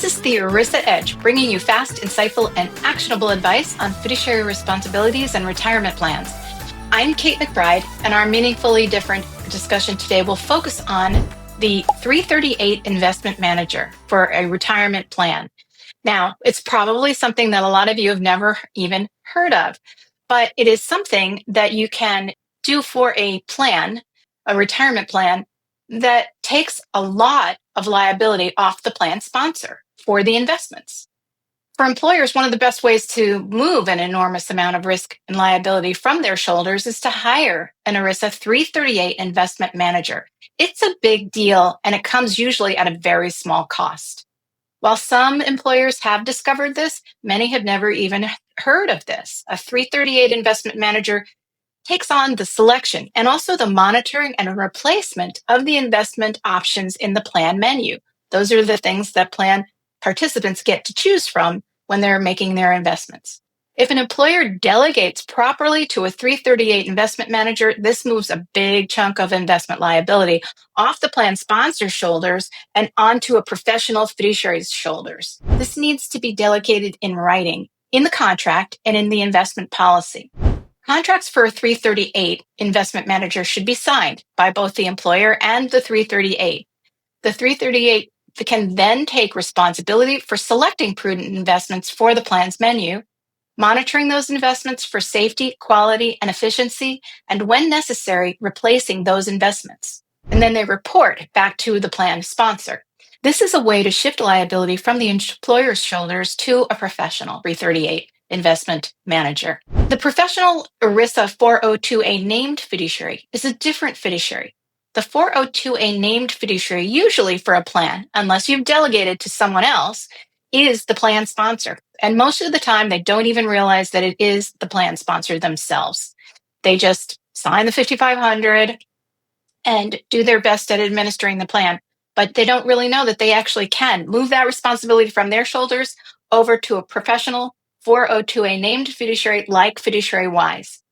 is the ERISA Edge, bringing you fast, insightful, and actionable advice on fiduciary responsibilities and retirement plans. I'm Kate McBride, and our Meaningfully Different discussion today will focus on the 338 investment manager for a retirement plan. Now, it's probably something that a lot of you have never even heard of, but it is something that you can do for a plan, a retirement plan, that takes a lot of liability off the plan sponsor for the investments. For employers, one of the best ways to move an enormous amount of risk and liability from their shoulders is to hire an ERISA 338 investment manager. It's a big deal, and it comes usually at a very small cost. While some employers have discovered this, many have never even heard of this. A 338 investment manager takes on the selection and also the monitoring and replacement of the investment options in the plan menu. Those are the things that plan participants get to choose from when they're making their investments. If an employer delegates properly to a 338 investment manager, this moves a big chunk of investment liability off the plan sponsor's shoulders and onto a professional fiduciary's shoulders. This needs to be delegated in writing, in the contract, and in the investment policy. Contracts for a 338 investment manager should be signed by both the employer and the 338. The 338 can then take responsibility for selecting prudent investments for the plan's menu, monitoring those investments for safety, quality, and efficiency, and when necessary, replacing those investments. And then they report back to the plan sponsor. This is a way to shift liability from the employer's shoulders to a professional 338 investment manager. The professional ERISA 402A named fiduciary is a different fiduciary. The 402A named fiduciary, usually for a plan, unless you've delegated to someone else, is the plan sponsor. And most of the time, they don't even realize that it is the plan sponsor themselves. They just sign the 5500 and do their best at administering the plan, but they don't really know that they actually can move that responsibility from their shoulders over to a professional 402A named fiduciary like Fiduciary Wise.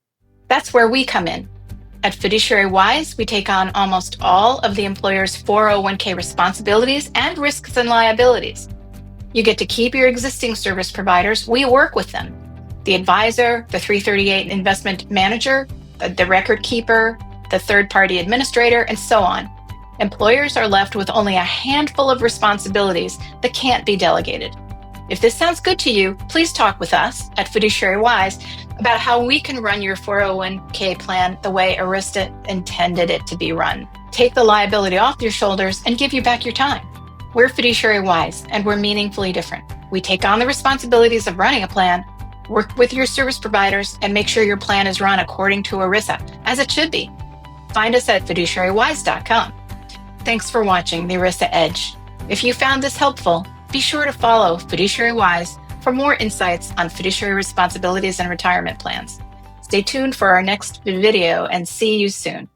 That's where we come in. At Fiduciary Wise, we take on almost all of the employer's 401k responsibilities and risks and liabilities. You get to keep your existing service providers. We work with them. The advisor, the 338 investment manager, the record keeper, the third-party administrator, and so on. Employers are left with only a handful of responsibilities that can't be delegated. If this sounds good to you, please talk with us at Fiduciary Wise about how we can run your 401k plan the way ERISA intended it to be run. Take the liability off your shoulders and give you back your time. We're Fiduciary Wise, and we're meaningfully different. We take on the responsibilities of running a plan, work with your service providers, and make sure your plan is run according to ERISA, as it should be. Find us at fiduciarywise.com. Thanks for watching the ERISA Edge. If you found this helpful, be sure to follow Fiduciary Wise for more insights on fiduciary responsibilities and retirement plans. Stay tuned for our next video and see you soon.